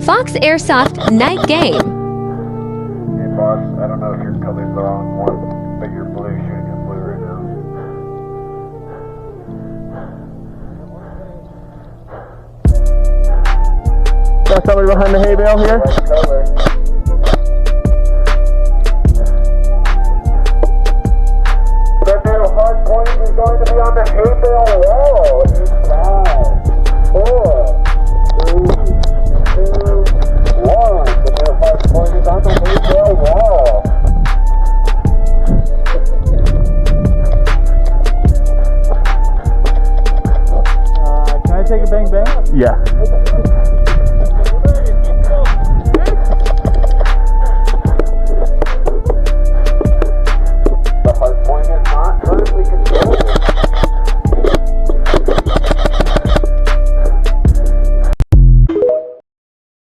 Fox Airsoft Night Game. Hey boss, I don't know if your color's the wrong one, but you're blue, shooting at blue right now. Got somebody behind the hay bale here? Red color. That hard point is going to be on the hay bale